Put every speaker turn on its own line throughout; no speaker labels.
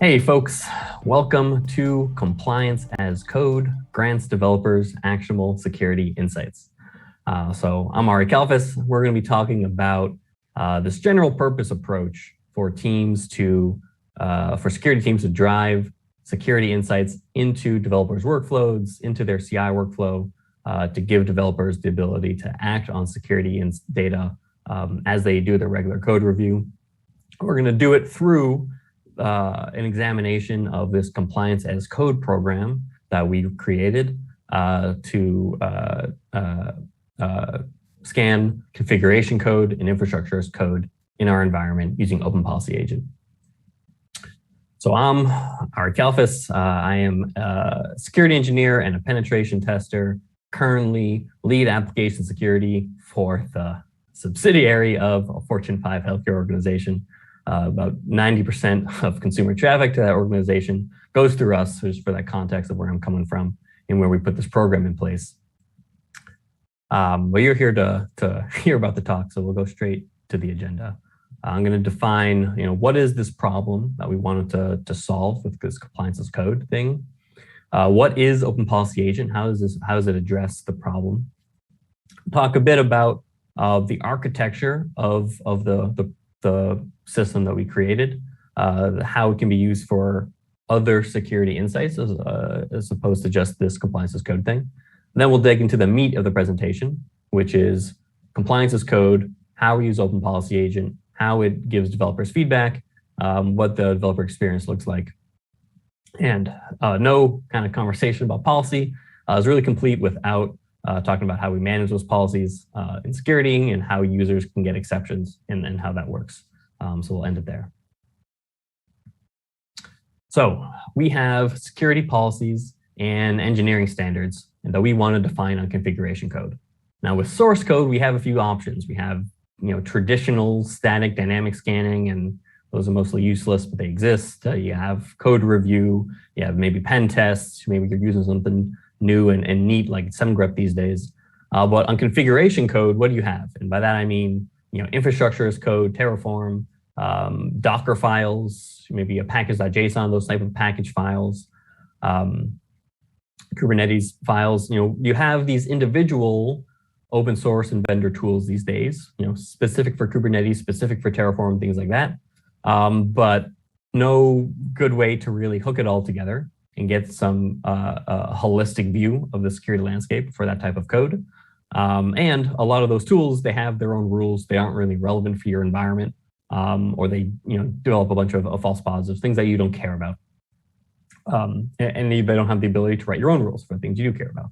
Hey folks, welcome to Compliance as Code, Grants Developers Actionable Security Insights. So I'm Ari Kalfas. We're going to be talking about this general purpose approach for teams for security teams to drive security insights into developers' workflows, into their CI workflow, to give developers the ability to act on security data as they do their regular code review. We're going to do it through an examination of this compliance as code program that we created to scan configuration code and infrastructure as code in our environment using Open Policy Agent. So I'm Ari Kalfas. I am a security engineer and a penetration tester, currently lead application security for the subsidiary of a Fortune 5 healthcare organization. About 90% of consumer traffic to that organization goes through us, just for that context of where I'm coming from and where we put this program in place. Well, you're here to hear about the talk, so we'll go straight to the agenda. I'm going to define, what is this problem that we wanted to solve with this compliance as code thing? What is Open Policy Agent? How does it address the problem? Talk a bit about the architecture of the system that we created, how it can be used for other security insights as opposed to just this compliance as code thing. And then we'll dig into the meat of the presentation, which is compliance as code, how we use Open Policy Agent, how it gives developers feedback, what the developer experience looks like. And no kind of conversation about policy is really complete without talking about how we manage those policies in security and how users can get exceptions and how that works. So we'll end it there. So we have security policies and engineering standards that we want to define on configuration code. Now with source code, we have a few options. We have traditional static dynamic scanning, and those are mostly useless, but they exist. You have code review, you have maybe pen tests, maybe you're using something new and neat like SemGrep these days. But on configuration code, what do you have? And by that I mean, infrastructure as code, Terraform, Docker files, maybe a package.json, those type of package files, Kubernetes files. You have these individual open source and vendor tools these days, specific for Kubernetes, specific for Terraform, things like that. But no good way to really hook it all together and get some a holistic view of the security landscape for that type of code. And a lot of those tools, they have their own rules. They aren't really relevant for your environment, or they develop a bunch of false positives, things that you don't care about. And they don't have the ability to write your own rules for things you do care about.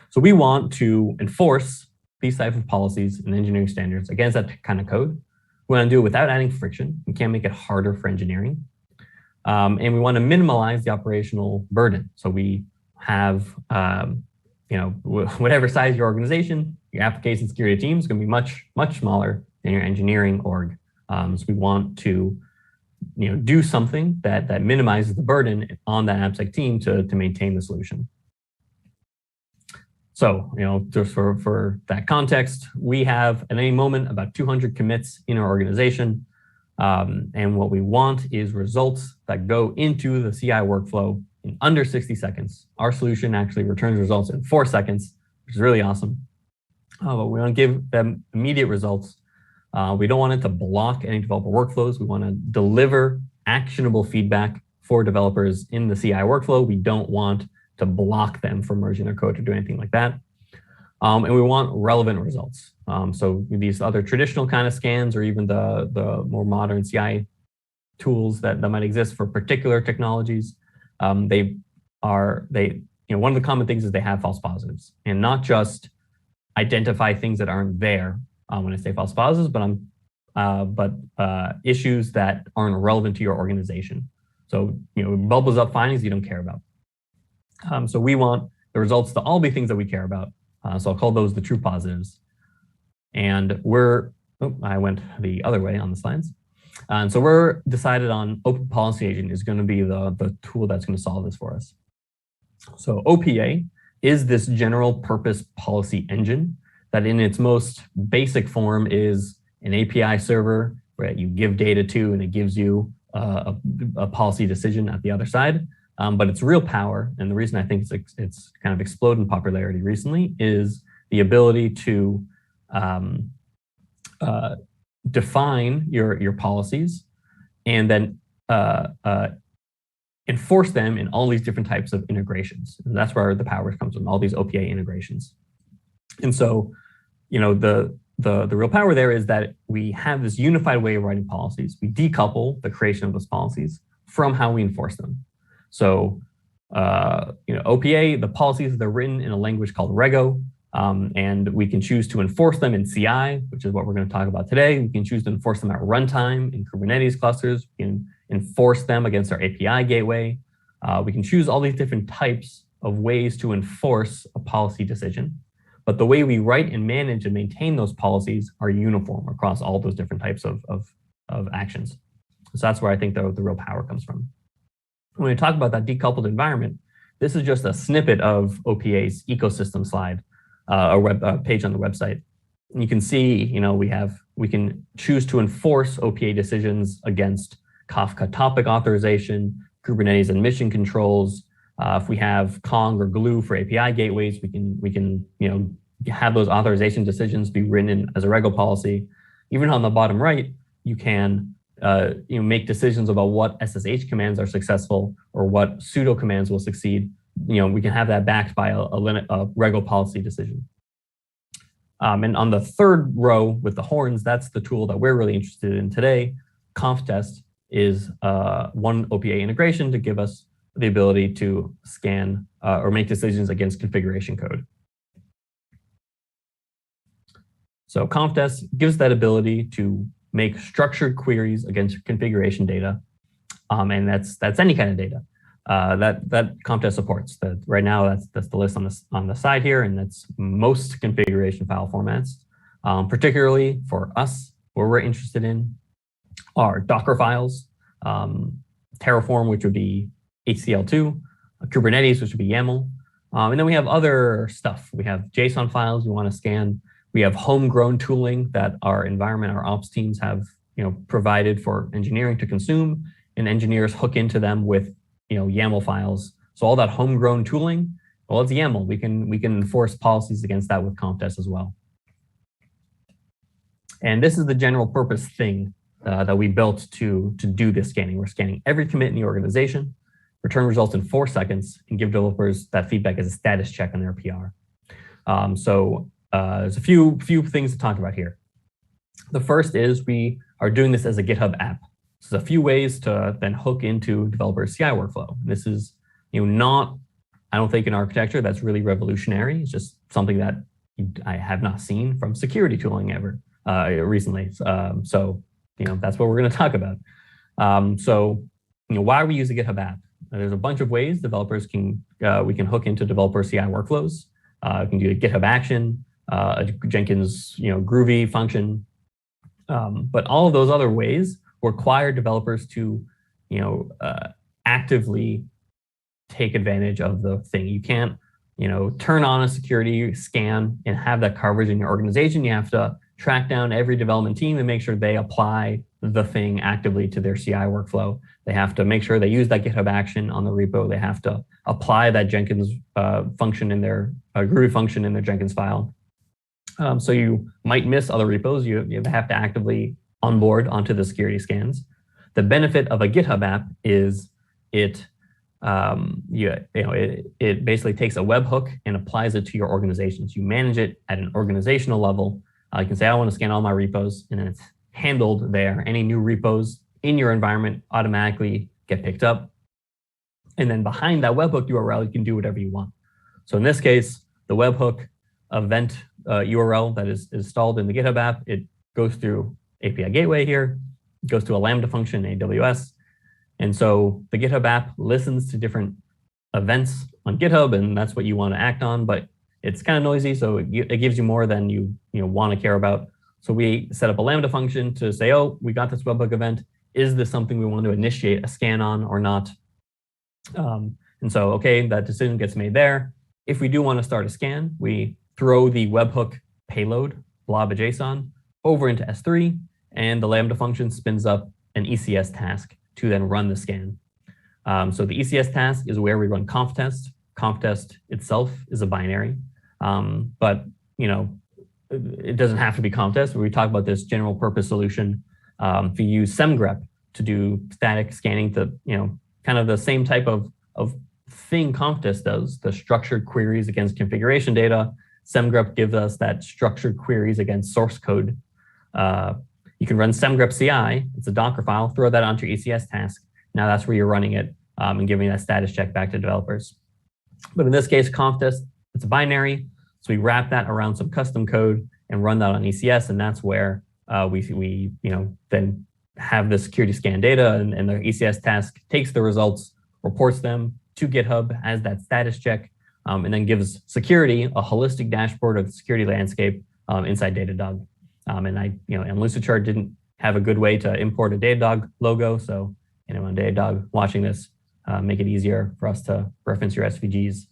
So we want to enforce these types of policies and engineering standards against that kind of code. We want to do it without adding friction. We can't make it harder for engineering. And we want to minimize the operational burden. So we have, whatever size your organization, your application security team is going to be much, much smaller than your engineering org. So we want to, do something that minimizes the burden on that AppSec team to maintain the solution. So, just for that context, we have at any moment about 200 commits in our organization. And what we want is results that go into the CI workflow in under 60 seconds. Our solution actually returns results in 4 seconds, which is really awesome. But we want to give them immediate results. We don't want it to block any developer workflows. We want to deliver actionable feedback for developers in the CI workflow. We don't want to block them from merging their code or do anything like that. And we want relevant results. So these other traditional kind of scans, or even the more modern CI tools that might exist for particular technologies, one of the common things is they have false positives, and not just identify things that aren't there. When I say false positives, but issues that aren't relevant to your organization. So bubbles up findings you don't care about. So we want the results to all be things that we care about. So I'll call those the true positives. And I went the other way on the slides. And so we're decided on Open Policy Agent is going to be the tool that's going to solve this for us. So OPA is this general purpose policy engine that in its most basic form is an API server where you give data to and it gives you a policy decision at the other side. But its real power, and the reason I think it's kind of exploded in popularity recently, is the ability to define your policies and then enforce them in all these different types of integrations. And that's where the power comes from, all these OPA integrations. And so, the real power there is that we have this unified way of writing policies. We decouple the creation of those policies from how we enforce them. So, OPA, the policies, they're written in a language called Rego, and we can choose to enforce them in CI, which is what we're going to talk about today. We can choose to enforce them at runtime in Kubernetes clusters. We can enforce them against our API gateway. We can choose all these different types of ways to enforce a policy decision. But the way we write and manage and maintain those policies are uniform across all those different types of actions. So that's where I think the real power comes from. When we talk about that decoupled environment, this is just a snippet of OPA's ecosystem slide, a page on the website. And you can see, we can choose to enforce OPA decisions against Kafka topic authorization, Kubernetes admission controls. If we have Kong or Glue for API gateways, we can have those authorization decisions be written in as a Rego policy. Even on the bottom right, you can make decisions about what SSH commands are successful or what sudo commands will succeed. We can have that backed by a Rego policy decision. And on the third row with the horns, that's the tool that we're really interested in today. Conftest is one OPA integration to give us the ability to scan or make decisions against configuration code. So Conftest gives that ability to make structured queries against configuration data, and that's any kind of data that Conftest supports. That right now that's the list on the side here, and that's most configuration file formats. Particularly for us, what we're interested in are Docker files, Terraform, which would be HCL2, Kubernetes, which would be YAML, and then we have other stuff. We have JSON files we want to scan. We have homegrown tooling that our environment, our ops teams have, provided for engineering to consume, and engineers hook into them with, YAML files. So all that homegrown tooling, well, it's YAML. We can enforce policies against that with Conftest as well. And this is the general purpose thing that we built to do this scanning. We're scanning every commit in the organization, return results in 4 seconds, and give developers that feedback as a status check on their PR. There's a few things to talk about here. The first is we are doing this as a GitHub app. So there's a few ways to then hook into developer CI workflow. This is not, I don't think, an architecture that's really revolutionary. It's just something that I have not seen from security tooling ever recently. So that's what we're going to talk about. Why are we using a GitHub app? There's a bunch of ways developers we can hook into developer CI workflows. We can do a GitHub action, a Jenkins Groovy function, but all of those other ways require developers to actively take advantage of the thing. You can't turn on a security scan and have that coverage in your organization. You have to track down every development team and make sure they apply the thing actively to their CI workflow. They have to make sure they use that GitHub action on the repo. They have to apply that Jenkins function in their Groovy function in their Jenkins file. So you might miss other repos. You have to actively onboard onto the security scans. The benefit of a GitHub app is it basically takes a webhook and applies it to your organizations. You manage it at an organizational level. You can say, I want to scan all my repos, and then it's handled there. Any new repos in your environment automatically get picked up. And then behind that webhook URL, you can do whatever you want. So in this case, the webhook event URL that is installed in the GitHub app, it goes through API gateway here, goes to a Lambda function in AWS. And so the GitHub app listens to different events on GitHub, and that's what you want to act on, but it's kind of noisy, so it gives you more than you want to care about. So we set up a Lambda function to say, oh, we got this webhook event. Is this something we want to initiate a scan on or not? And so, okay, that decision gets made there. If we do want to start a scan, we throw the webhook payload, blob.json, over into S3, and the Lambda function spins up an ECS task to then run the scan. So the ECS task is where we run conftest. Conftest itself is a binary, but it doesn't have to be conftest. We talk about this general purpose solution. If you use semgrep to do static scanning, to kind of the same type of thing conftest does, the structured queries against configuration data. Semgrep gives us that structured queries against source code. You can run semgrep CI. It's a Docker file. Throw that onto your ECS task. Now that's where you're running it and giving that status check back to developers. But in this case, conftest, it's a binary. So we wrap that around some custom code and run that on ECS, and that's where we then have the security scan data, and the ECS task takes the results, reports them to GitHub as that status check, and then gives security a holistic dashboard of the security landscape inside Datadog. And Lucidchart didn't have a good way to import a Datadog logo, so anyone Datadog watching this, make it easier for us to reference your SVGs.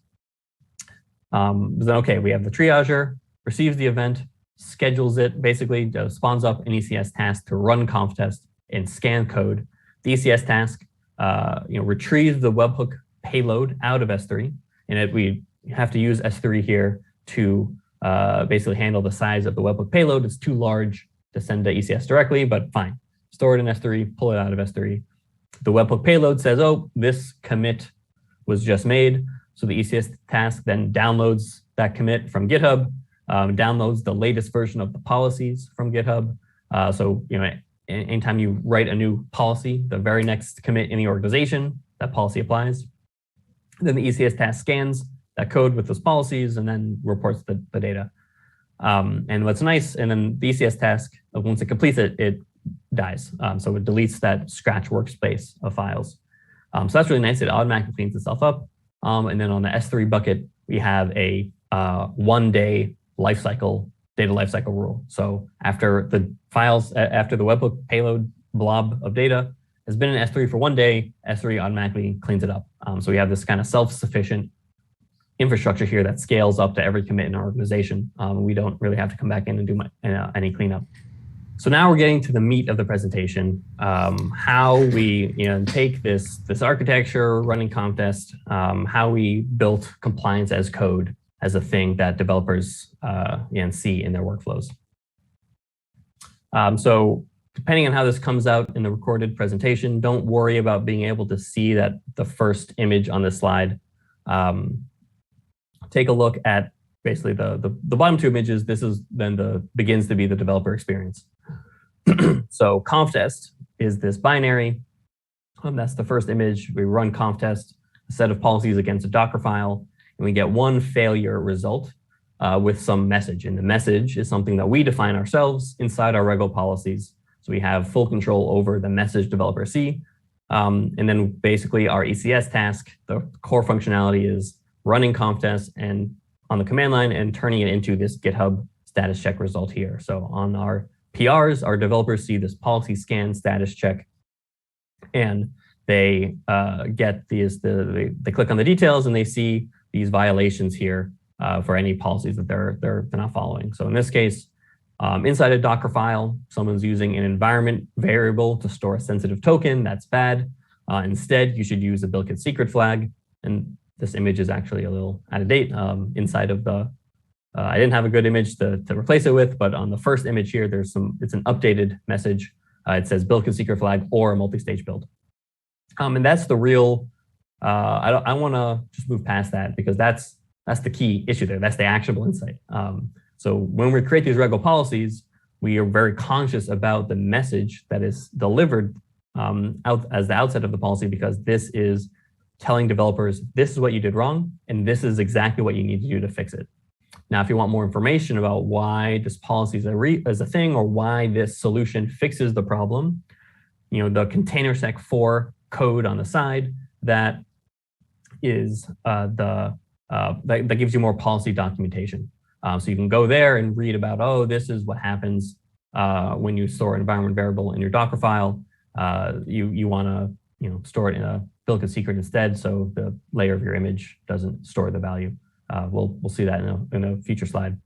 Then, okay, we have the triager, receives the event, schedules it, basically spawns up an ECS task to run conftest and scan code. The ECS task retrieves the webhook payload out of S3, and we have to use S3 here to basically handle the size of the webhook payload. It's too large to send to ECS directly, but fine. Store it in S3, pull it out of S3. The webhook payload says, oh, this commit was just made. So the ECS task then downloads that commit from GitHub, downloads the latest version of the policies from GitHub. So anytime you write a new policy, the very next commit in the organization, that policy applies. Then the ECS task scans that code with those policies and then reports the data. And what's nice, and then the ECS task, once it completes it, it dies. So it deletes that Scratch workspace of files. So that's really nice. It automatically cleans itself up. And then on the S3 bucket, we have a 1-day lifecycle, data lifecycle rule. So after the webhook payload blob of data has been in S3 for 1 day, S3 automatically cleans it up. So we have this kind of self-sufficient infrastructure here that scales up to every commit in our organization. We don't really have to come back in and do any cleanup. So now we're getting to the meat of the presentation, how we take this architecture, running conftest, how we built compliance as code as a thing that developers see in their workflows. So depending on how this comes out in the recorded presentation, don't worry about being able to see that the first image on this slide. Take a look at basically the bottom two images. This is then begins to be the developer experience. So conftest is this binary. That's the first image. We run conftest, a set of policies against a Docker file, and we get one failure result with some message. And the message is something that we define ourselves inside our Rego policies. So we have full control over the message developer see. And then basically our ECS task, the core functionality is running conftest and on the command line and turning it into this GitHub status check result here. So on our PRs, our developers see this policy scan status check, and they get these. They click on the details and they see these violations here for any policies that they're not following. So in this case, inside a Docker file, someone's using an environment variable to store a sensitive token. That's bad. Instead, you should use a built-in secret flag. And this image is actually a little out of date. Inside of the I didn't have a good image to replace it with, but on the first image here, it's an updated message. It says built-in secret flag or a multi-stage build. And that's the real, I want to just move past that because that's the key issue there. That's the actionable insight. So when we create these Rego policies, we are very conscious about the message that is delivered out as the outset of the policy, because this is telling developers, this is what you did wrong, and this is exactly what you need to do to fix it. Now, if you want more information about why this policy is a thing or why this solution fixes the problem, the containersec4 code on the side that is that gives you more policy documentation. So you can go there and read about, oh, this is what happens when you store an environment variable in your Docker file. You want to store it in a built-in secret instead, so the layer of your image doesn't store the value. We'll see that in a future slide.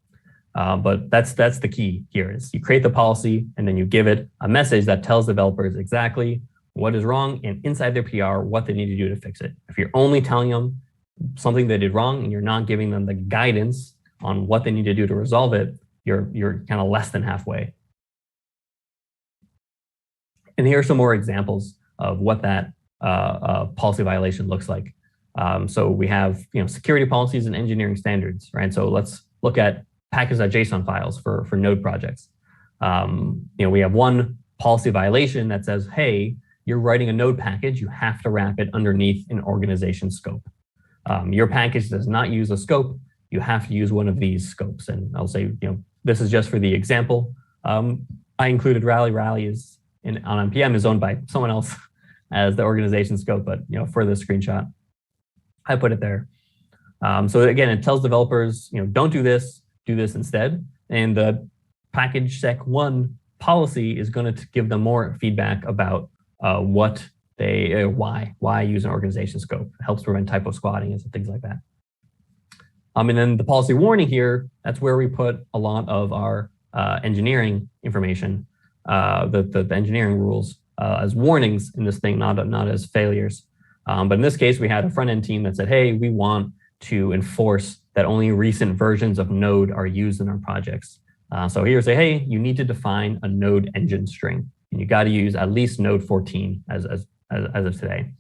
But that's the key here is you create the policy and then you give it a message that tells developers exactly what is wrong, and inside their PR, what they need to do to fix it. If you're only telling them something they did wrong and you're not giving them the guidance on what they need to do to resolve it, you're kind of less than halfway. And here are some more examples of what that policy violation looks like. So we have security policies and engineering standards, right? So let's look at package.json files for Node projects. We have one policy violation that says, hey, you're writing a Node package, you have to wrap it underneath an organization scope. Your package does not use a scope, you have to use one of these scopes. And I'll say, this is just for the example. I included Rally. Rally is on NPM is owned by someone else as the organization scope, but for the screenshot, I put it there. So again, it tells developers, don't do this instead. And the package sec1 policy is going to give them more feedback about what they, why use an organization scope. It helps prevent typo squatting and things like that. And then the policy warning here, that's where we put a lot of our engineering information, the engineering rules as warnings in this thing, not as failures. But in this case, we had a front-end team that said, hey, we want to enforce that only recent versions of Node are used in our projects. So here say, hey, you need to define a Node engine string, and you got to use at least Node 14 as of today.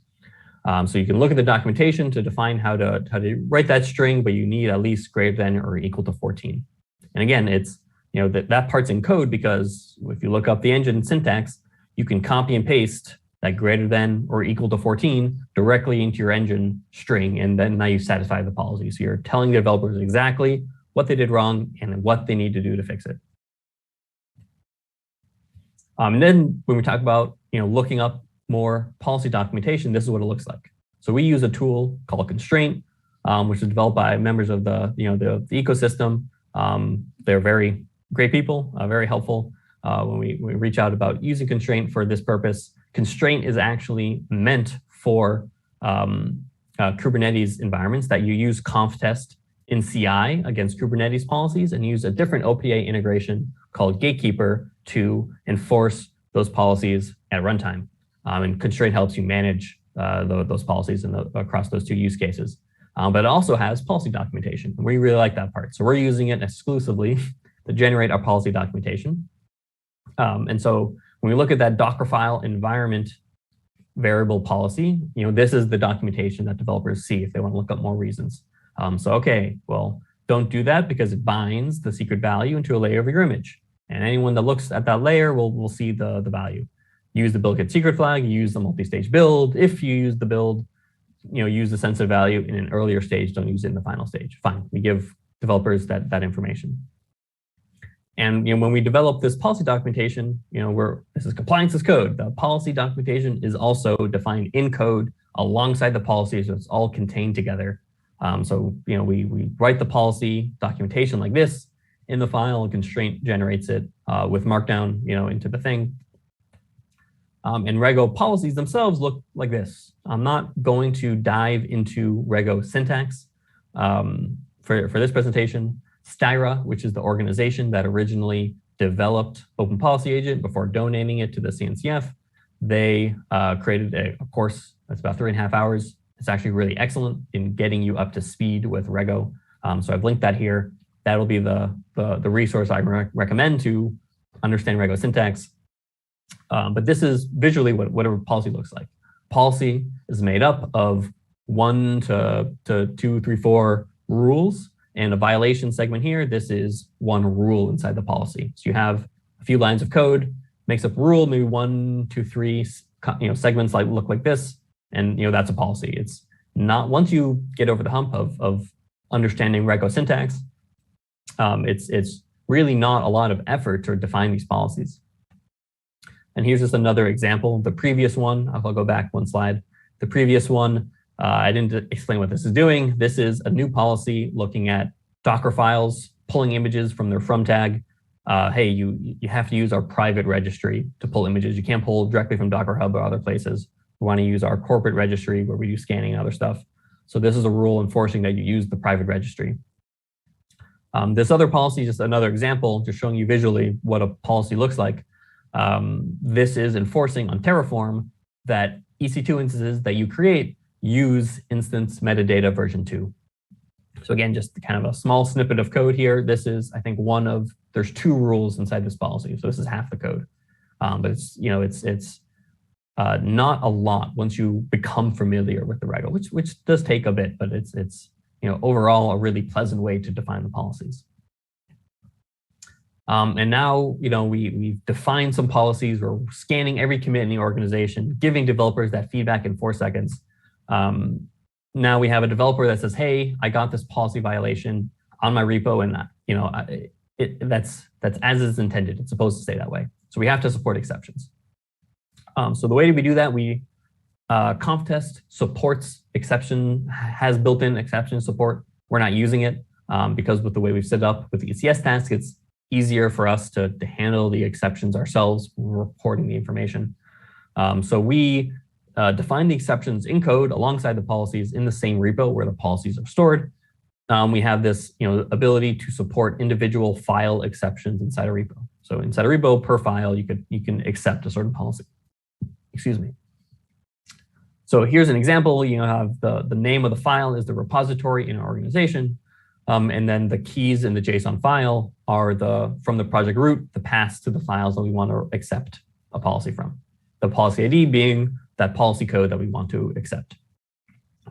So you can look at the documentation to define how to write that string, but you need at least greater than or equal to 14. And again, it's that part's in code because if you look up the engine syntax, you can copy and paste that greater than or equal to 14 directly into your engine string, and then now you satisfy the policy. So you're telling the developers exactly what they did wrong and what they need to do to fix it. And then when we talk about looking up more policy documentation, this is what it looks like. So we use a tool called Constraint, which is developed by members of the ecosystem. They're very great people, very helpful when we reach out about using Constraint for this purpose. Constraint is actually meant for Kubernetes environments that you use conftest in CI against Kubernetes policies and use a different OPA integration called Gatekeeper to enforce those policies at runtime. And Constraint helps you manage those policies across those two use cases. But it also has policy documentation. And we really like that part. So we're using it exclusively to generate our policy documentation. And so when we look at that Dockerfile environment variable policy, this is the documentation that developers see if they want to look up more reasons. So, okay, well, don't do that because it binds the secret value into a layer of your image. And anyone that looks at that layer will see the value. Use the build get secret flag, use the multi-stage build. If you use the build, use the sensitive value in an earlier stage, don't use it in the final stage. Fine, we give developers that information. And when we develop this policy documentation, this is compliance as code. The policy documentation is also defined in code alongside the policy, so it's all contained together. So we write the policy documentation like this in the file, and Constraint generates it with Markdown, into the thing. And Rego policies themselves look like this. I'm not going to dive into Rego syntax for this presentation. Styra, which is the organization that originally developed Open Policy Agent before donating it to the CNCF, they created a course that's about 3.5 hours. It's actually really excellent in getting you up to speed with Rego. So I've linked that here. That'll be the resource I recommend to understand Rego syntax. But this is visually what a policy looks like. Policy is made up of 1 to 2, 3, 4 rules, and a violation segment here. This is one rule inside the policy. So you have a few lines of code, makes up rule, maybe 1, 2, 3 segments look like this, and that's a policy. It's not, once you get over the hump of understanding Rego syntax, it's really not a lot of effort to define these policies. And here's just another example. The previous one, I'll go back one slide. The previous one, I didn't explain what this is doing. This is a new policy looking at Docker files, pulling images from their from tag. Hey, you have to use our private registry to pull images. You can't pull directly from Docker Hub or other places. We want to use our corporate registry where we do scanning and other stuff. So this is a rule enforcing that you use the private registry. This other policy is just another example, just showing you visually what a policy looks like. This is enforcing on Terraform that EC2 instances that you create use instance metadata version 2. So again, just kind of a small snippet of code here. This is, I think, there's 2 rules inside this policy. So this is half the code. But it's not a lot once you become familiar with the Rego, which does take a bit, but it's overall a really pleasant way to define the policies. And now, we've defined some policies. We're scanning every commit in the organization, giving developers that feedback in 4 seconds. Now we have a developer that says, hey, I got this policy violation on my repo, and that's as is intended. It's supposed to stay that way. So we have to support exceptions. So the way we do that, Conftest supports exception, has built-in exception support. We're not using it because with the way we've set it up with the ECS task, it's easier for us to handle the exceptions ourselves when we're reporting the information. So we define the exceptions in code alongside the policies in the same repo where the policies are stored. We have this ability to support individual file exceptions inside a repo. So inside a repo per file, you can accept a certain policy. Excuse me. So here's an example. You have the name of the file is the repository in an organization. And then the keys in the JSON file are from the project root, the paths to the files that we want to accept a policy from. The policy ID being that policy code that we want to accept.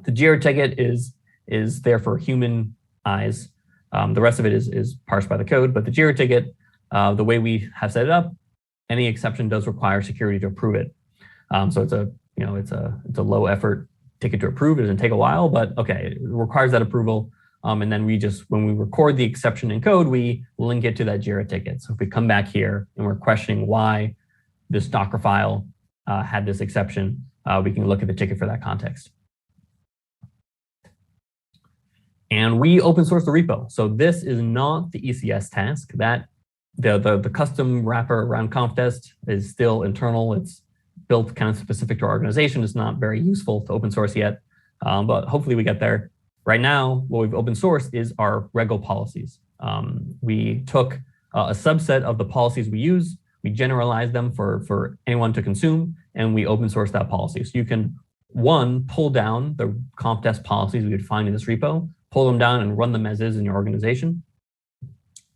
The JIRA ticket is there for human eyes. The rest of it is parsed by the code, but the JIRA ticket, the way we have set it up, any exception does require security to approve it. So it's a low effort ticket to approve. It doesn't take a while, but okay, it requires that approval. And then when we record the exception in code, we link it to that JIRA ticket. So if we come back here and we're questioning why this Docker file had this exception, we can look at the ticket for that context. And we open source the repo. So this is not the ECS task. That the custom wrapper around Conftest is still internal. It's built kind of specific to our organization. It's not very useful to open source yet, but hopefully we get there. Right now, what we've open sourced is our Rego policies. We took a subset of the policies we use, we generalized them for anyone to consume, and we open source that policy. So you can, pull down the Conftest policies we would find in this repo, pull them down and run them as is in your organization.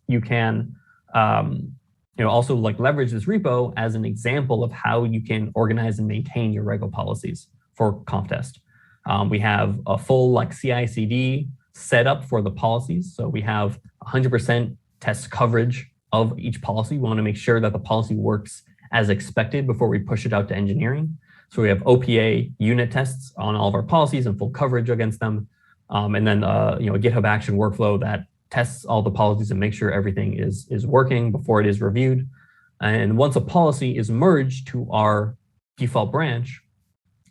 You can also leverage this repo as an example of how you can organize and maintain your Rego policies for Conftest. We have a full CI/CD setup for the policies. So we have 100% test coverage of each policy. We want to make sure that the policy works as expected before we push it out to engineering. So we have OPA unit tests on all of our policies and full coverage against them. And then a GitHub Action workflow that tests all the policies and makes sure everything is working before it is reviewed. And once a policy is merged to our default branch,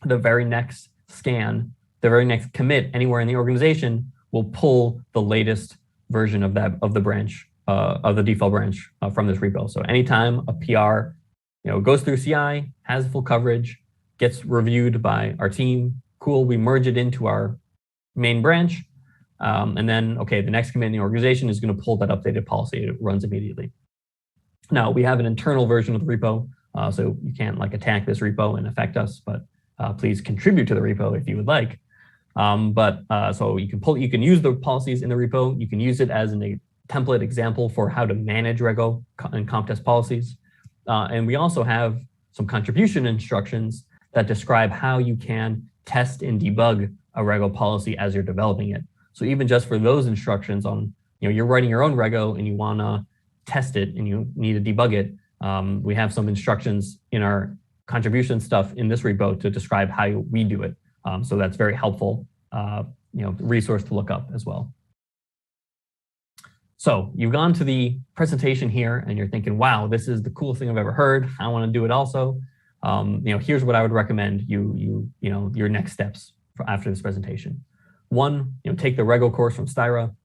the very next scan, the very next commit anywhere in the organization will pull the latest version of the branch, of the default branch from this repo. So anytime a PR goes through CI, has full coverage, gets reviewed by our team, cool, we merge it into our main branch. And then, the next commit in the organization is going to pull that updated policy. It runs immediately. Now, we have an internal version of the repo, so you can't attack this repo and affect us, but please contribute to the repo if you would like. So you can use the policies in the repo. You can use it as a template example for how to manage Rego and Conftest policies. And we also have some contribution instructions that describe how you can test and debug a Rego policy as you're developing it. So even just for those instructions on, you're writing your own Rego and you want to test it and you need to debug it, we have some instructions in our contribution stuff in this repo to describe how we do it. So that's very helpful, resource to look up as well. So you've gone to the presentation here and you're thinking, wow, this is the coolest thing I've ever heard. I want to do it also. Here's what I would recommend your next steps after this presentation. One, take the Rego course from Styra.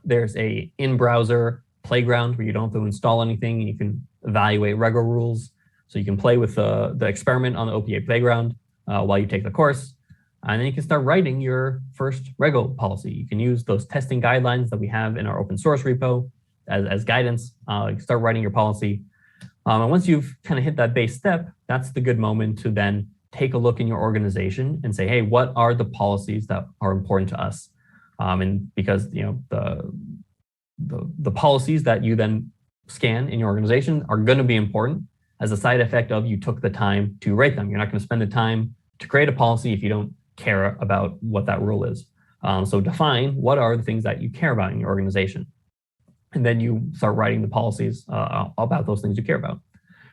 There's a in-browser playground where you don't have to install anything. You can evaluate Rego rules. So you can play with the experiment on the OPA playground while you take the course. And then you can start writing your first Rego policy. You can use those testing guidelines that we have in our open source repo as guidance. You can start writing your policy. And once you've kind of hit that base step, that's the good moment to then take a look in your organization and say, hey, what are the policies that are important to us? And because the policies that you then scan in your organization are going to be important as a side effect of you took the time to write them. You're not going to spend the time to create a policy if you don't care about what that rule is. So define what are the things that you care about in your organization. And then you start writing the policies about those things you care about.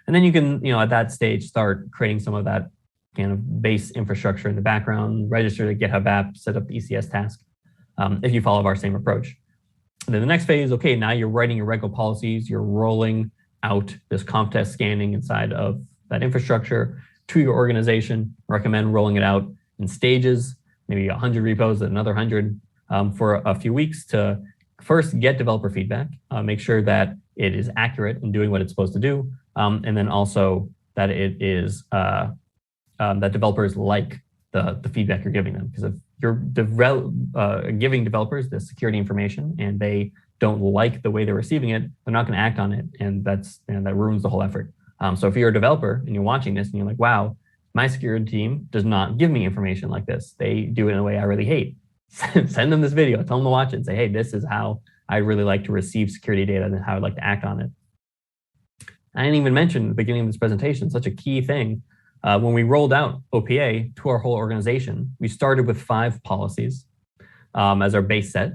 And then you can, at that stage, start creating some of that kind of base infrastructure in the background, register the GitHub app, set up the ECS task, if you follow our same approach. And then the next phase, okay, now you're writing your Rego policies, you're rolling out this conf test scanning inside of that infrastructure to your organization. Recommend rolling it out in stages, maybe 100 repos, another 100 for a few weeks to first get developer feedback, make sure that it is accurate in doing what it's supposed to do, and then also that it is that developers like the feedback you're giving them. Because if you're giving developers the security information and they don't like the way they're receiving it, they're not going to act on it, and that ruins the whole effort. So if you're a developer and you're watching this and you're like, wow, my security team does not give me information like this. They do it in a way I really hate. Send them this video, tell them to watch it and say, hey, this is how I really like to receive security data and how I'd like to act on it. I didn't even mention at the beginning of this presentation, such a key thing. When we rolled out OPA to our whole organization, we started with 5 policies as our base set,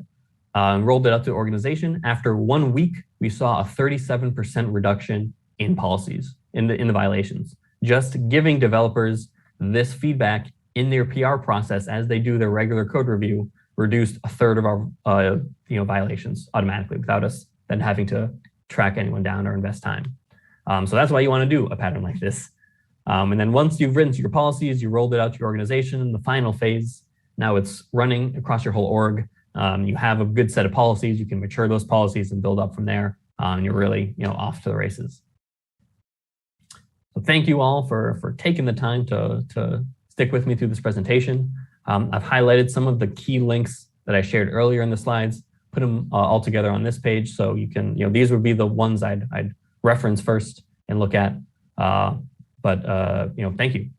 rolled it up to the organization. After 1 week, we saw a 37% reduction in policies, in the violations. Just giving developers this feedback in their PR process as they do their regular code review reduced a third of our violations automatically without us then having to track anyone down or invest time. So that's why you want to do a pattern like this. And then once you've written your policies, you rolled it out to your organization, the final phase, now it's running across your whole org. You have a good set of policies, you can mature those policies and build up from there. And you're really off to the races. So thank you all for taking the time to stick with me through this presentation. I've highlighted some of the key links that I shared earlier in the slides, put them all together on this page. So you can, these would be the ones I'd reference first and look at. Thank you.